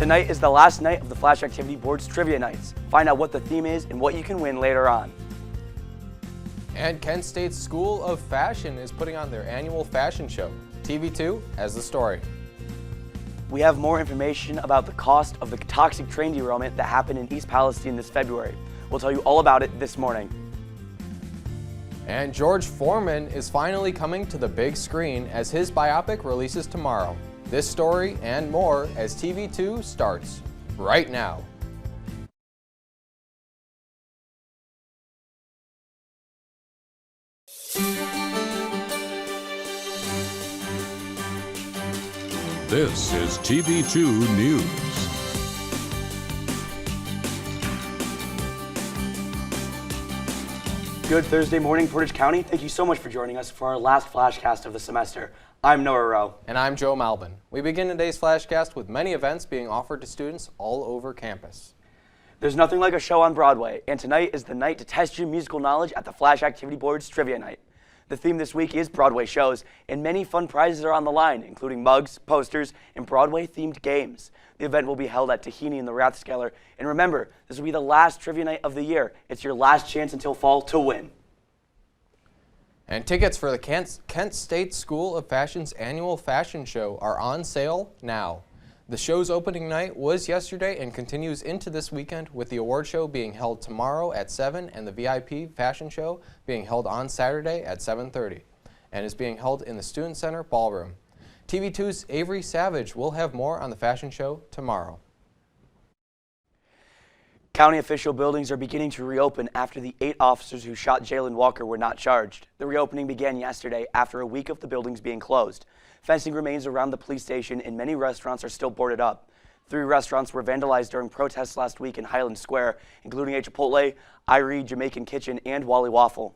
Tonight is the last night of the Flash Activity Board's Trivia Nights. Find out what the theme is and what you can win later on. And Kent State's School of Fashion is putting on their annual fashion show. TV2 has the story. We have more information about the cost of the toxic train derailment that happened in East Palestine this February. We'll tell you all about it this morning. And George Foreman is finally coming to the big screen as his biopic releases tomorrow. This story and more as TV2 starts right now. This is TV2 News. Good Thursday morning, Portage County. Thank you so much for joining us for our last FlashCast of the semester. I'm Noah Rowe. And I'm Joe Malbin. We begin today's FlashCast with many events being offered to students all over campus. There's nothing like a show on Broadway, and tonight is the night to test your musical knowledge at the Flash Activity Board's Trivia Night. The theme this week is Broadway shows, and many fun prizes are on the line, including mugs, posters, and Broadway-themed games. The event will be held at Tahini in the Rathskeller, and remember, this will be the last trivia night of the year. It's your last chance until fall to win. And tickets for the Kent State School of Fashion's annual fashion show are on sale now. The show's opening night was yesterday and continues into this weekend, with the award show being held tomorrow at 7 and the VIP fashion show being held on Saturday at 7:30 and is being held in the Student Center Ballroom. TV2's Avery Savage will have more on the fashion show tomorrow. County official buildings are beginning to reopen after the 8 officers who shot Jalen Walker were not charged. The reopening began yesterday after a week of the buildings being closed. Fencing remains around the police station and many restaurants are still boarded up. 3 restaurants were vandalized during protests last week in Highland Square, including a Chipotle, Irie Jamaican Kitchen, and Wally Waffle.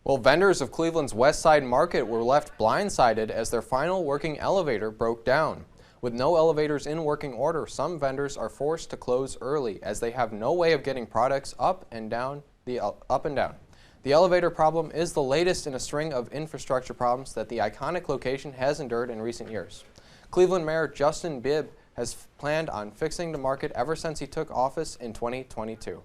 Well, vendors of Cleveland's West Side Market were left blindsided as their final working elevator broke down. With no elevators in working order, some vendors are forced to close early as they have no way of getting products up and down. The elevator problem is the latest in a string of infrastructure problems that the iconic location has endured in recent years. Cleveland Mayor Justin Bibb has planned on fixing the market ever since he took office in 2022.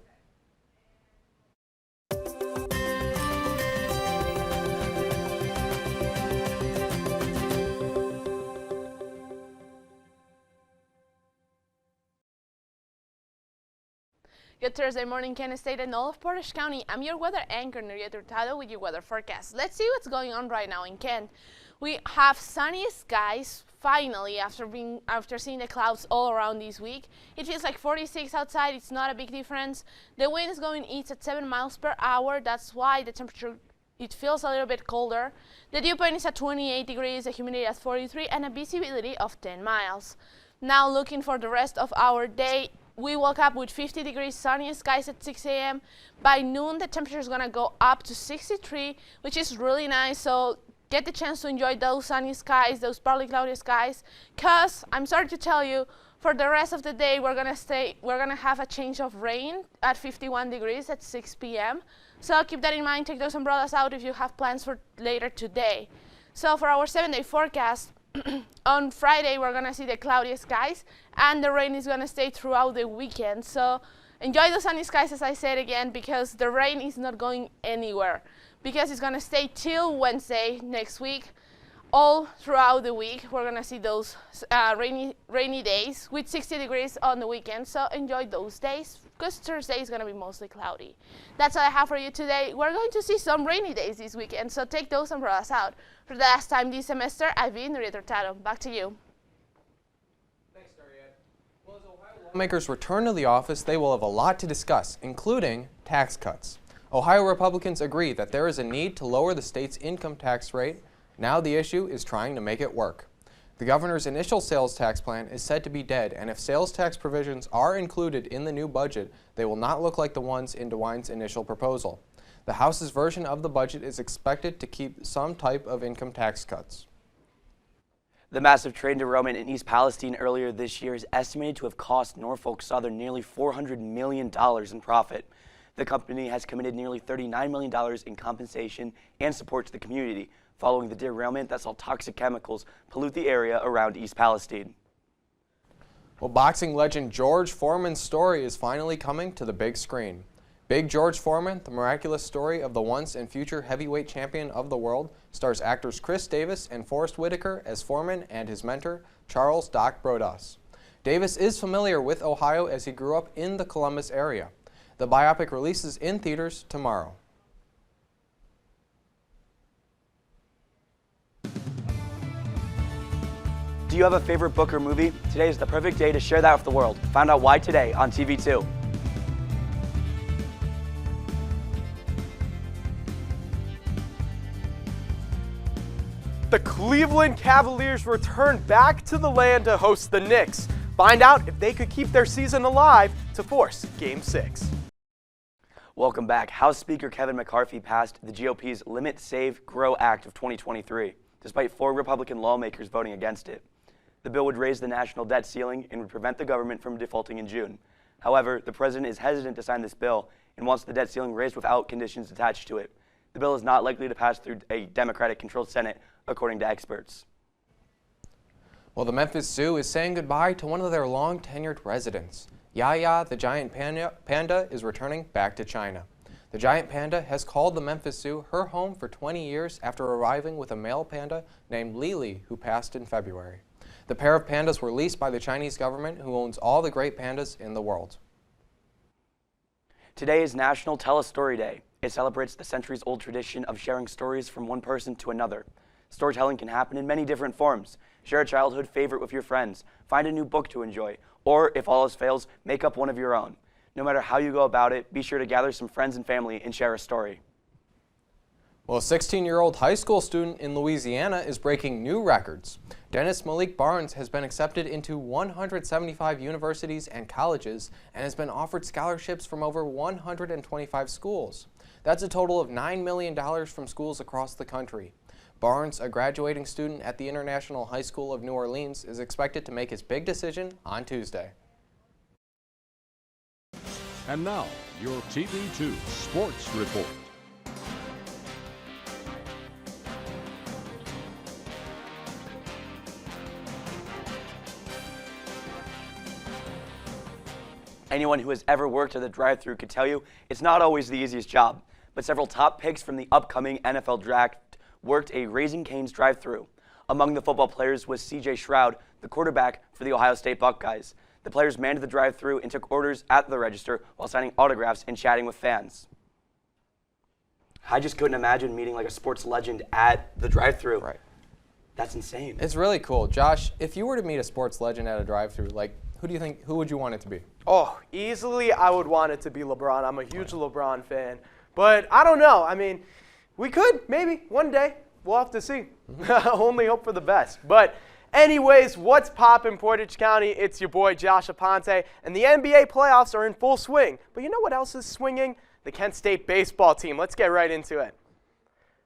Good Thursday morning, Kent State and all of Portage County. I'm your weather anchor, Nuried Hurtado, with your weather forecast. Let's see what's going on right now in Kent. We have sunny skies, finally, after seeing the clouds all around this week. It feels like 46 outside. It's not a big difference. The wind is going east at 7 miles per hour. That's why the temperature, it feels a little bit colder. The dew point is at 28 degrees, the humidity at 43, and a visibility of 10 miles. Now looking for the rest of our day. We woke up with 50 degrees, sunny skies at 6 a.m. By noon, the temperature is going to go up to 63, which is really nice. So get the chance to enjoy those sunny skies, those partly cloudy skies. Because I'm sorry to tell you, for the rest of the day, we're going to have a change of rain at 51 degrees at 6 p.m. So keep that in mind. Take those umbrellas out if you have plans for later today. So for our 7-day forecast, on Friday, we're going to see the cloudy skies, and the rain is going to stay throughout the weekend. So enjoy the sunny skies, as I said again, because the rain is not going anywhere, because it's going to stay till Wednesday next week. All throughout the week, we're going to see those rainy days with 60 degrees on the weekend. So enjoy those days, because Thursday is going to be mostly cloudy. That's all I have for you today. We're going to see some rainy days this weekend, so take those umbrellas out. For the last time this semester, I've been Nuried Hurtado. Back to you. Thanks, Nuried. Well, as Ohio lawmakers return to the office, they will have a lot to discuss, including tax cuts. Ohio Republicans agree that there is a need to lower the state's income tax rate. Now the issue is trying to make it work. The governor's initial sales tax plan is said to be dead, and if sales tax provisions are included in the new budget, they will not look like the ones in DeWine's initial proposal. The House's version of the budget is expected to keep some type of income tax cuts. The massive train derailment in East Palestine earlier this year is estimated to have cost Norfolk Southern nearly $400 million in profit. The company has committed nearly $39 million in compensation and support to the community following the derailment that saw toxic chemicals pollute the area around East Palestine. Well, boxing legend George Foreman's story is finally coming to the big screen. Big George Foreman, the miraculous story of the once and future heavyweight champion of the world, stars actors Chris Davis and Forrest Whitaker as Foreman and his mentor, Charles Doc Broaddus. Davis is familiar with Ohio as he grew up in the Columbus area. The biopic releases in theaters tomorrow. Do you have a favorite book or movie? Today is the perfect day to share that with the world. Find out why today on TV2. The Cleveland Cavaliers return back to the land to host the Knicks. Find out if they could keep their season alive to force Game 6. Welcome back. House Speaker Kevin McCarthy passed the GOP's Limit, Save, Grow Act of 2023, despite 4 Republican lawmakers voting against it. The bill would raise the national debt ceiling and would prevent the government from defaulting in June. However, the president is hesitant to sign this bill and wants the debt ceiling raised without conditions attached to it. The bill is not likely to pass through a Democratic-controlled Senate, according to experts. Well, the Memphis Zoo is saying goodbye to one of their long-tenured residents. Yaya, the giant panda, is returning back to China. The giant panda has called the Memphis Zoo her home for 20 years after arriving with a male panda named Lily, who passed in February. The pair of pandas were leased by the Chinese government, who owns all the great pandas in the world. Today is National Tell a Story Day. It celebrates the centuries-old tradition of sharing stories from one person to another. Storytelling can happen in many different forms. Share a childhood favorite with your friends, find a new book to enjoy, or if all else fails, make up one of your own. No matter how you go about it, be sure to gather some friends and family and share a story. Well, a 16-year-old high school student in Louisiana is breaking new records. Dennis Malik Barnes has been accepted into 175 universities and colleges and has been offered scholarships from over 125 schools. That's a total of $9 million from schools across the country. Barnes, a graduating student at the International High School of New Orleans, is expected to make his big decision on Tuesday. And now, your TV2 Sports Report. Anyone who has ever worked at the drive-thru could tell you it's not always the easiest job, but several top picks from the upcoming NFL draft worked a Raising Cane's drive-thru. Among the football players was C.J. Stroud, the quarterback for the Ohio State Buckeyes. The players manned the drive-thru and took orders at the register while signing autographs and chatting with fans. I just couldn't imagine meeting like a sports legend at the drive-thru. Right. That's insane. It's really cool. Josh, if you were to meet a sports legend at a drive-thru, who would you want it to be? Oh, easily I would want it to be LeBron. I'm a huge LeBron fan. But I don't know. I mean, we could, maybe, one day. We'll have to see. Only hope for the best. But anyways, what's poppin', Portage County? It's your boy, Josh Aponte. And the NBA playoffs are in full swing. But you know what else is swinging? The Kent State baseball team. Let's get right into it.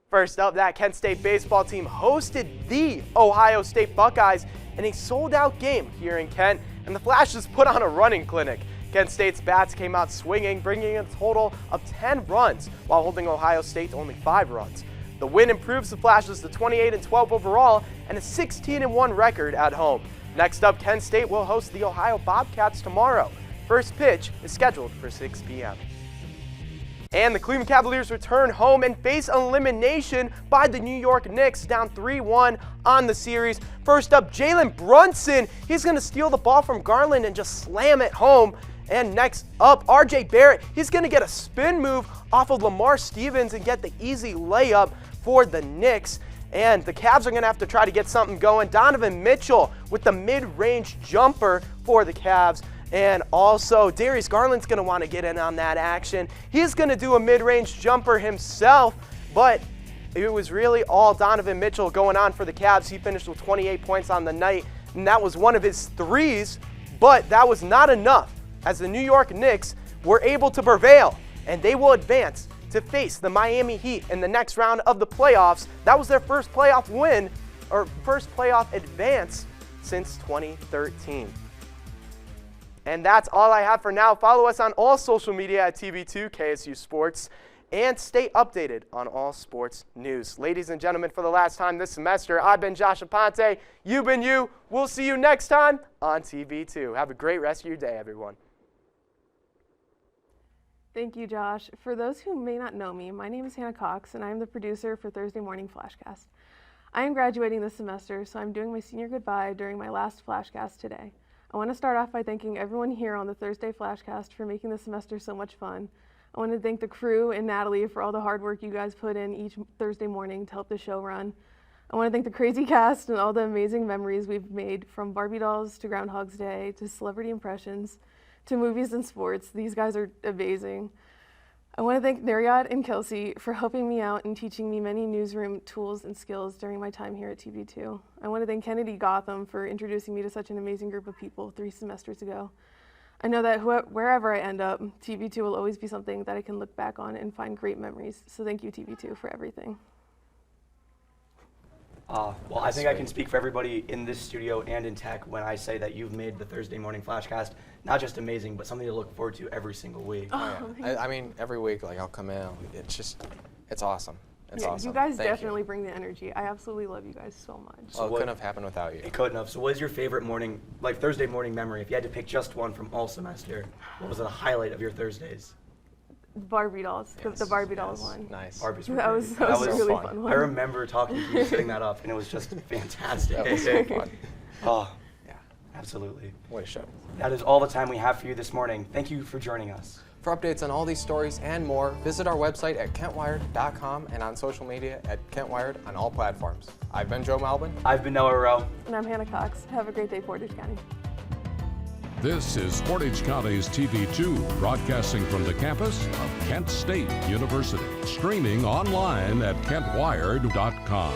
First up, that Kent State baseball team hosted the Ohio State Buckeyes in a sold-out game here in Kent. And the Flashes put on a running clinic. Kent State's bats came out swinging, bringing a total of 10 runs, while holding Ohio State to only 5 runs. The win improves the Flashes to 28-12 overall and a 16-1 record at home. Next up, Kent State will host the Ohio Bobcats tomorrow. First pitch is scheduled for 6 p.m. And the Cleveland Cavaliers return home and face elimination by the New York Knicks, down 3-1 on the series. First up, Jalen Brunson. He's going to steal the ball from Garland and just slam it home. And next up, R.J. Barrett. He's going to get a spin move off of Lamar Stevens and get the easy layup for the Knicks. And the Cavs are going to have to try to get something going. Donovan Mitchell with the mid-range jumper for the Cavs. And also, Darius Garland's going to want to get in on that action. He's going to do a mid-range jumper himself, but it was really all Donovan Mitchell going on for the Cavs. He finished with 28 points on the night, and that was one of his threes, but that was not enough, as the New York Knicks were able to prevail, and they will advance to face the Miami Heat in the next round of the playoffs. That was their first playoff win, or first playoff advance since 2013. And that's all I have for now. Follow us on all social media at TV2 KSU Sports. and stay updated on all sports news. Ladies and gentlemen, for the last time this semester, I've been Josh Aponte. You've been you. We'll see you next time on TV2. Have a great rest of your day, everyone. Thank you, Josh. For those who may not know me, my name is Hannah Cox, and I am the producer for Thursday Morning FlashCast. I am graduating this semester, so I'm doing my senior goodbye during my last FlashCast today. I want to start off by thanking everyone here on the Thursday FlashCast for making the semester so much fun. I want to thank the crew and Natalie for all the hard work you guys put in each Thursday morning to help the show run. I want to thank the crazy cast and all the amazing memories we've made, from Barbie dolls to Groundhog's Day to celebrity impressions to movies and sports. These guys are amazing. I want to thank Nuried and Kelsey for helping me out and teaching me many newsroom tools and skills during my time here at TV2. I want to thank Kennedy Gotham for introducing me to such an amazing group of people 3 semesters ago. I know that wherever I end up, TV2 will always be something that I can look back on and find great memories. So thank you, TV2, for everything. Well, I think I can speak for everybody in this studio and in tech when I say that you've made the Thursday Morning FlashCast not just amazing, but something to look forward to every single week. Oh, yeah. I mean, every week, like, I'll come in. It's awesome. It's awesome. You guys Thank definitely bring the energy. I absolutely love you guys so much. Well, it couldn't have happened without you. It couldn't have. So what is your favorite morning, like Thursday morning memory? If you had to pick just one from all semester, what was the highlight of your Thursdays? Barbie dolls, the Barbie dolls one. Nice. Barbies were That great. was a really fun one. I remember talking to you, setting that up, and it was just fantastic. That was so fun. Oh, Yeah. absolutely. What a show. That is all the time we have for you this morning. Thank you for joining us. For updates on all these stories and more, visit our website at kentwired.com and on social media at kentwired on all platforms. I've been Joe Malbin. I've been Noah Rowe. And I'm Hannah Cox. Have a great day, Portage County. This is Portage County's TV2, broadcasting from the campus of Kent State University. Streaming online at kentwired.com.